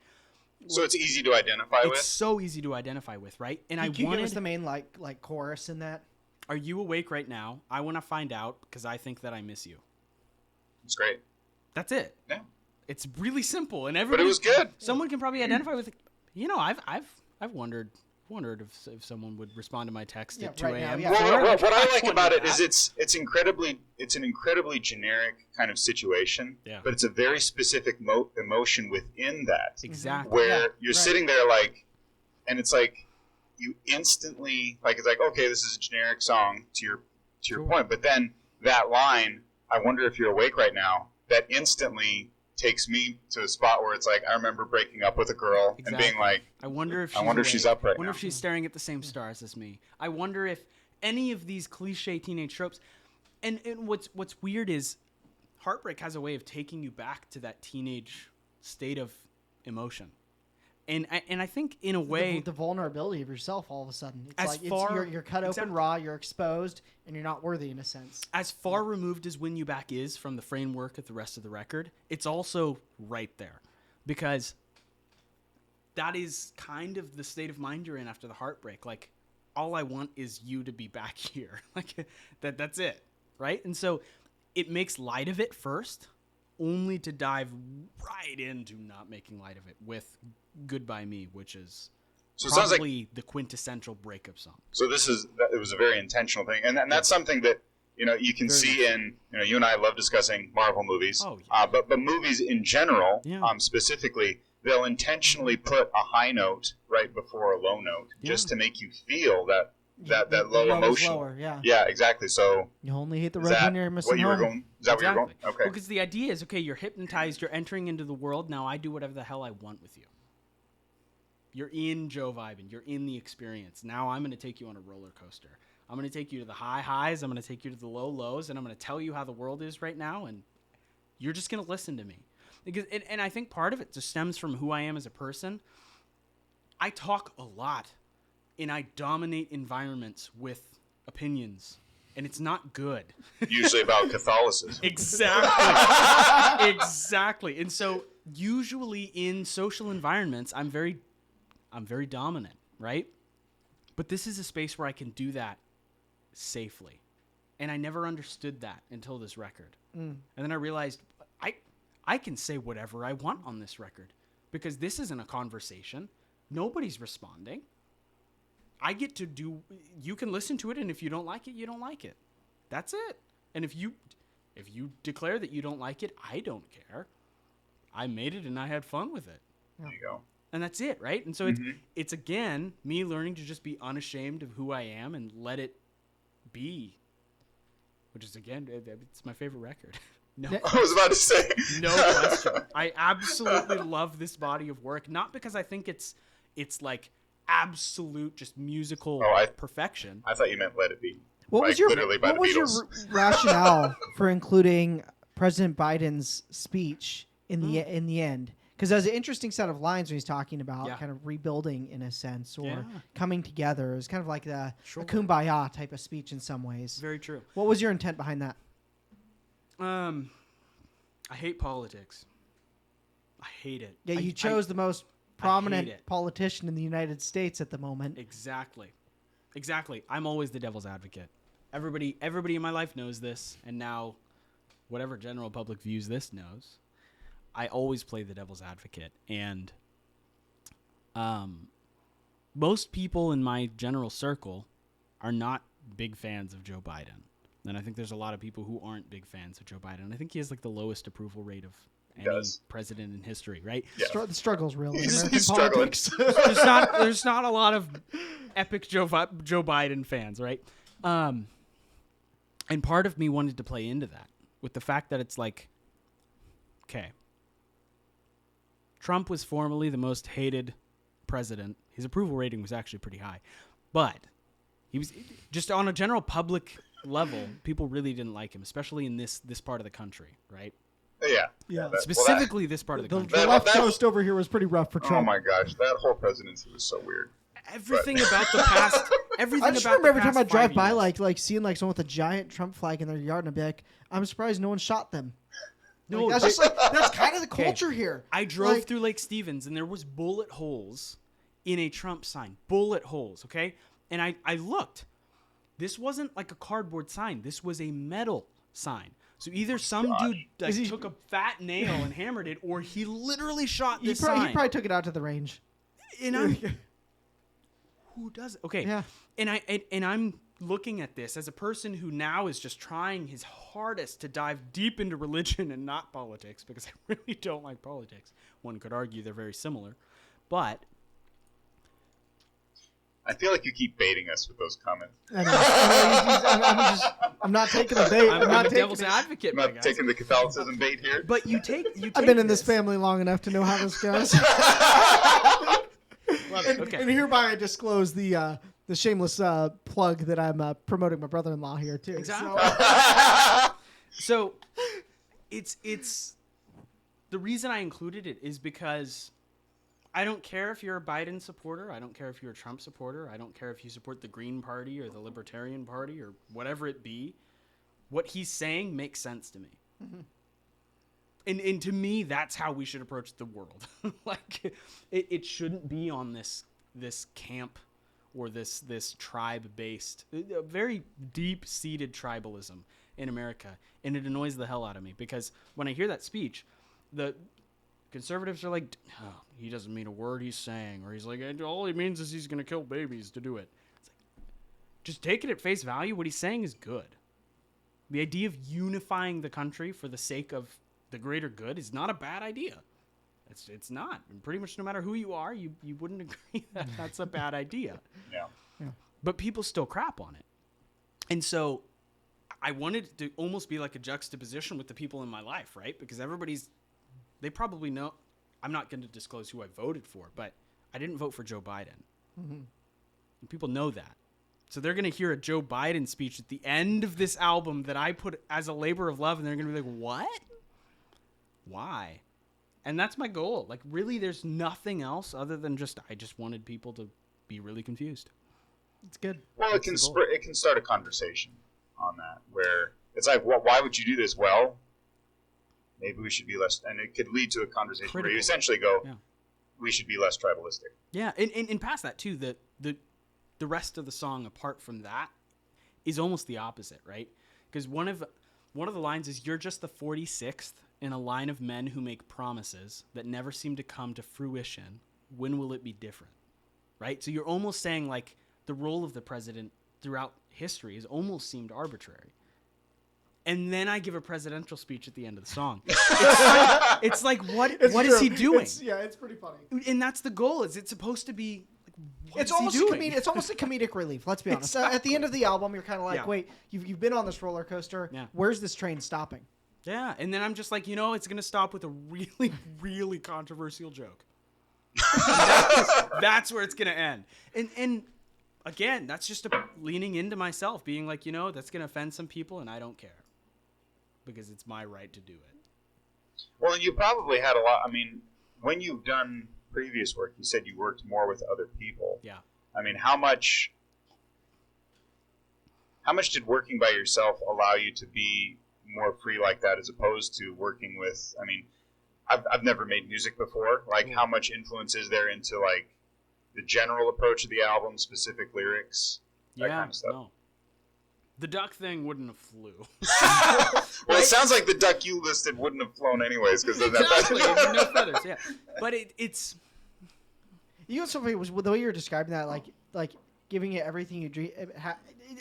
so it's easy to identify with? It's so easy to identify with, right? And Can you give us the main like chorus in that? Are you awake right now? I want to find out because I think that I miss you. It's great. That's it. Yeah. It's really simple, and but it was good. Someone can probably identify with it. I've wondered if someone would respond to my text at 2 a.m. Yeah. Well, what I like about it is it's an incredibly generic kind of situation, but it's a very specific emotion within that. Exactly. Where you're sitting there like, and it's like you instantly like it's like, okay, this is a generic song to your point, but then that line, I wonder if you're awake right now, that instantly takes me to a spot where it's like I remember breaking up with a girl and being like, I wonder if she's up right now. I wonder if she's staring at the same stars as me. I wonder if any of these cliche teenage tropes. And what's weird is heartbreak has a way of taking you back to that teenage state of emotion. And I think in a way the vulnerability of yourself all of a sudden. It's you're cut exactly. open raw, you're exposed, and you're not worthy in a sense. As far removed as Win You Back is from the framework of the rest of the record, it's also right there. Because that is kind of the state of mind you're in after the heartbreak. Like, all I want is you to be back here. Like, that's it, right? And so it makes light of it first, only to dive right into not making light of it with Goodbye Me, which is probably the quintessential breakup song. So it was a very intentional thing, and that's something that you can see in you and I love discussing Marvel movies. Oh, yeah. But movies in general, specifically, they'll intentionally put a high note right before a low note just to make you feel that that low emotion. Lower, yeah. Yeah, exactly. So you only hit the road when you're missing home. Is that what you're going? Okay. Because the idea is, okay, you're hypnotized, you're entering into the world. Now I do whatever the hell I want with you. You're in Joe Vibin. You're in the experience. Now I'm going to take you on a roller coaster. I'm going to take you to the high highs. I'm going to take you to the low lows, and I'm going to tell you how the world is right now, and you're just going to listen to me. Because, and I think part of it just stems from who I am as a person. I talk a lot, and I dominate environments with opinions, and it's not good. Usually about Catholicism. Exactly. Exactly. And so usually in social environments, I'm very dominant, right? But this is a space where I can do that safely. And I never understood that until this record. And then I realized I can say whatever I want on this record because this isn't a conversation. Nobody's responding. I get to do, you can listen to it, and if you don't like it, you don't like it. That's it. And if you declare that you don't like it, I don't care. I made it and I had fun with it. There you go. And that's it, right? And so it's again me learning to just be unashamed of who I am and let it be, which is again, it's my favorite record. No, I was about to say. No question. I absolutely love this body of work, not because I think it's like absolute just musical perfection. I thought you meant Let It Be. What was your rationale for including President Biden's speech in the end? Because there's an interesting set of lines when he's talking about kind of rebuilding in a sense or coming together. It's kind of like a kumbaya type of speech in some ways. Very true. What was your intent behind that? I hate politics. I hate it. Yeah, you chose the most prominent politician in the United States at the moment. Exactly. I'm always the devil's advocate. Everybody in my life knows this, and now whatever general public views this knows. I always play the devil's advocate, and most people in my general circle are not big fans of Joe Biden. And I think there's a lot of people who aren't big fans of Joe Biden. I think he has like the lowest approval rate of any president in history, right? Yeah. The struggle's real in American he's politics. There's not a lot of epic Joe Biden fans, right? And part of me wanted to play into that with the fact that it's like, okay, Trump was formerly the most hated president. His approval rating was actually pretty high, but he was just on a general public level, people really didn't like him, especially in this part of the country, right? Yeah. Specifically this part of the country. The left coast over here was pretty rough for Trump. Oh my gosh, that whole presidency was so weird. Everything about the past. Everything I just about remember every time I drive by, years. like seeing like someone with a giant Trump flag in their yard, and I'd be like, I'm surprised no one shot them. No, like, that's kind of the culture here. I drove through Lake Stevens, and there was bullet holes in a Trump sign. Bullet holes, okay? And I looked. This wasn't like a cardboard sign. This was a metal sign. So either some dude took a fat nail and hammered it, or he literally shot this sign. He probably took it out to the range. And I'm, who does it? Okay. Yeah. And I'm looking at this as a person who now is just trying his hardest to dive deep into religion and not politics, because I really don't like politics. One could argue they're very similar, but I feel like you keep baiting us with those comments. I'm not taking the bait. I'm not devil's advocate. I'm not taking the Catholicism bait here. But you take. I've been in this family long enough to know how this goes. And hereby I disclose the shameless plug that I'm promoting my brother-in-law here too. Exactly. So it's the reason I included it is because I don't care if you're a Biden supporter. I don't care if you're a Trump supporter. I don't care if you support the Green Party or the Libertarian Party or whatever it be. What he's saying makes sense to me. Mm-hmm. And to me, that's how we should approach the world. Like, it shouldn't be on this camp or this tribe-based, very deep-seated tribalism in America. And it annoys the hell out of me because when I hear that speech, the conservatives are like, oh, he doesn't mean a word he's saying. Or he's like, all he means is he's going to kill babies to do it. It's like, just take it at face value. What he's saying is good. The idea of unifying the country for the sake of the greater good is not a bad idea. It's not. And pretty much no matter who you are, you wouldn't agree that that's a bad idea. Yeah. but people still crap on it. And so I wanted it to almost be like a juxtaposition with the people in my life, right? Because they probably know. I'm not going to disclose who I voted for, but I didn't vote for Joe Biden. Mm-hmm. And people know that. So they're going to hear a Joe Biden speech at the end of this album that I put as a labor of love, and they're going to be like, what? Why? And that's my goal. Like, really, there's nothing else other than I just wanted people to be really confused. It's good. Well, it can start a conversation on that where it's like, well, why would you do this? Well, maybe we should be less, and it could lead to a conversation where you essentially go, we should be less tribalistic. Yeah, and past that too, the rest of the song apart from that is almost the opposite, right? Because one of the lines is, you're just the 46th in a line of men who make promises that never seem to come to fruition. When will it be different? Right? So you're almost saying like the role of the president throughout history has almost seemed arbitrary. And then I give a presidential speech at the end of the song. It's like what is he doing? It's pretty funny. And that's the goal. Is it's supposed to be like, it's almost a comedic relief. Let's be honest. At the end of the album, you're kind of like, wait, you've been on this roller coaster. Yeah. Where's this train stopping? Yeah, and then I'm just like, it's going to stop with a really, really controversial joke. That's where it's going to end. And again, that's just leaning into myself, being like, that's going to offend some people, and I don't care. Because it's my right to do it. Well, you probably had a lot. I mean, when you've done previous work, you said you worked more with other people. Yeah. I mean, how much did working by yourself allow you to be more free like that, as opposed to working with? I mean, I've never made music before. Like, how much influence is there into like the general approach of the album, specific lyrics, that kind of stuff? No. The duck thing wouldn't have flew. Well, it sounds like the duck you listed wouldn't have flown anyways, because exactly, no feathers. Yeah, but it's. You know something was the way you were describing that, like giving it everything you dream.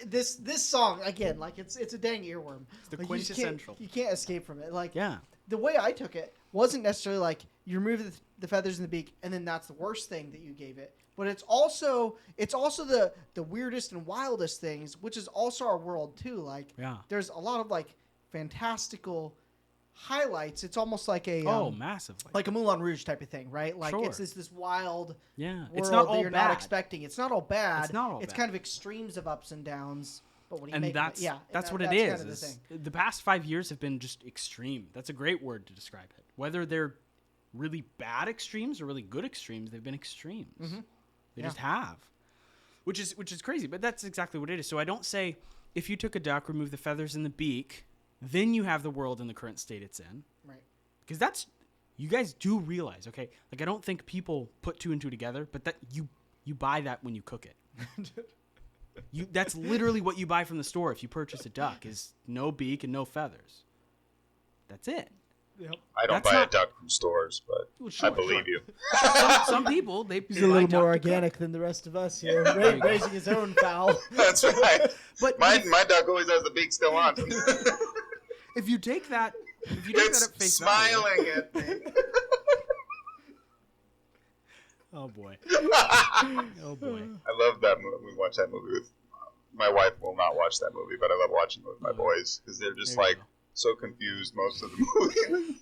This song again, like it's a dang earworm. It's the quintessential. You can't escape from it. Like the way I took it wasn't necessarily like you remove the feathers in the beak and then that's the worst thing that you gave it. But it's also the weirdest and wildest things, which is also our world too. Like there's a lot of like fantastical highlights. It's almost like a massively like a Moulin Rouge type of thing, right? Like it's this wild world it's not all that you're bad. not expecting. It's not all bad. It's not all It's bad. kind of extremes of ups and downs. But what do you make that's, of it? that's what it is. Kind of is the past 5 years have been just extreme. That's a great word to describe it. Whether they're really bad extremes or really good extremes, they've been extremes. Mm-hmm. They just have, which is crazy. But that's exactly what it is. So I don't say if you took a duck, remove the feathers in the beak, then you have the world in the current state it's in. Right. Because that's, you guys do realize, okay? Like I don't think people put two and two together, but that you buy that when you cook it. That's literally what you buy from the store if you purchase a duck is no beak and no feathers. That's it. Yep. I don't buy a duck from stores, but I believe you. Some people, he's a little more organic than the rest of us here, raising his own fowl. That's right. But my duck always has the beak still on. If you take that, at face smiling value, at me. Oh boy. Oh boy. I love that movie. We watch that movie with my wife. Will not watch that movie, but I love watching it with my boys because they're just like so confused most of the movie.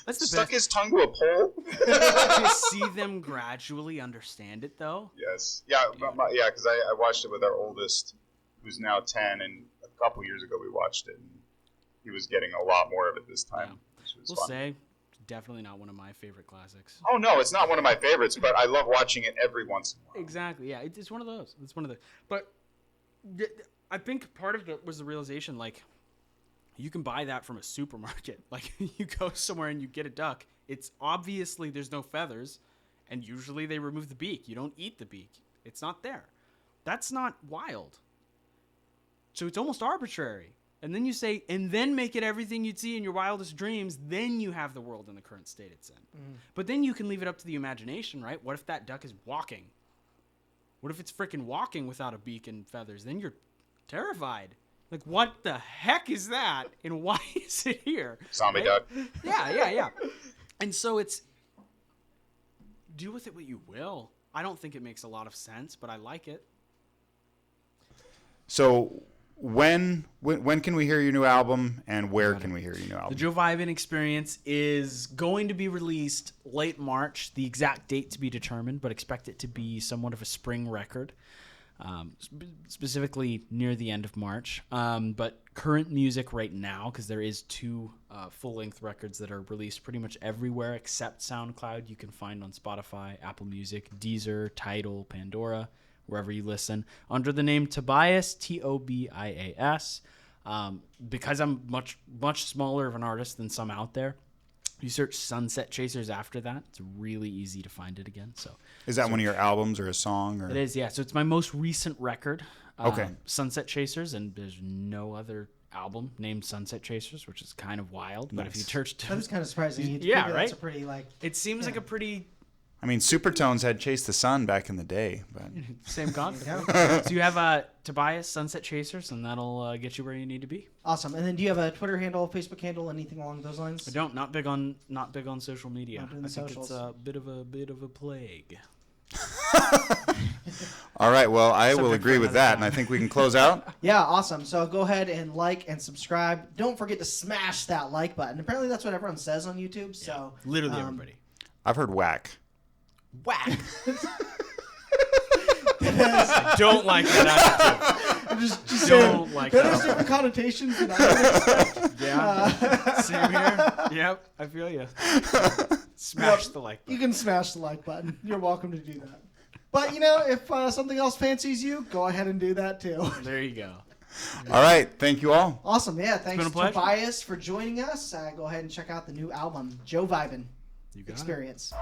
That's the Stuck best. his tongue to a pole. To see them gradually understand it, though. Yes. Yeah. Because I watched it with our oldest, who's now 10, and a couple years ago we watched it, and he was getting a lot more of it this time. Yeah. Which was we'll fun. say, definitely not one of my favorite classics. Oh no, it's not one of my favorites, but I love watching it every once in a while. Exactly. Yeah, it's one of those. It's one of the. But I think part of it was the realization, like. You can buy that from a supermarket. Like, you go somewhere and you get a duck. It's obviously there's no feathers, and usually they remove the beak. You don't eat the beak. It's not there. That's not wild. So it's almost arbitrary. And then you say, and then make it everything you'd see in your wildest dreams, then you have the world in the current state it's in. Mm. But then you can leave it up to the imagination, right? What if that duck is walking? What if it's freaking walking without a beak and feathers? Then you're terrified. Like, what the heck is that? And why is it here? Zombie duck. Yeah. And so it's, do with it what you will. I don't think it makes a lot of sense, but I like it. So when can we hear your new album, and where can we hear your new album? The Joe Vibin Experience is going to be released late March. The exact date to be determined, but expect it to be somewhat of a spring record, specifically near the end of March. But current music right now, because there is 2 full-length records that are released pretty much everywhere except SoundCloud. You can find on Spotify, Apple Music, Deezer, Tidal, Pandora, wherever you listen, under the name Tobias, Tobias. Because I'm much smaller of an artist than some out there, you search Sunset Chasers after that. It's really easy to find it again. So is that one of your albums or a song? Or? It is, yeah. So it's my most recent record, okay. Sunset Chasers, and there's no other album named Sunset Chasers, which is kind of wild. Nice. But if you search, that is kind of surprising. Yeah, right. That's a pretty It seems like a pretty. I mean, Supertones had Chase the Sun back in the day, but same concept. So you have Tobias Sunset Chasers, and that'll get you where you need to be. Awesome. And then do you have a Twitter handle, Facebook handle, anything along those lines? I don't. Not big on social media. I think socials. it's a bit of a plague. All right. Well, I will agree with that, and I think we can close out. Yeah, awesome. So go ahead and like and subscribe. Don't forget to smash that like button. Apparently, that's what everyone says on YouTube. So literally everybody. I've heard whack. Whack. I don't like that attitude. Just don't like that. There's different connotations than I would expect. Yeah. Same here. Yep. I feel you. Smash the like button. You can smash the like button. You're welcome to do that. But, if something else fancies you, go ahead and do that too. There you go. All right. Thank you all. Awesome. Yeah. Thanks to Tobias for joining us. Go ahead and check out the new album, Joe Vibin Experience.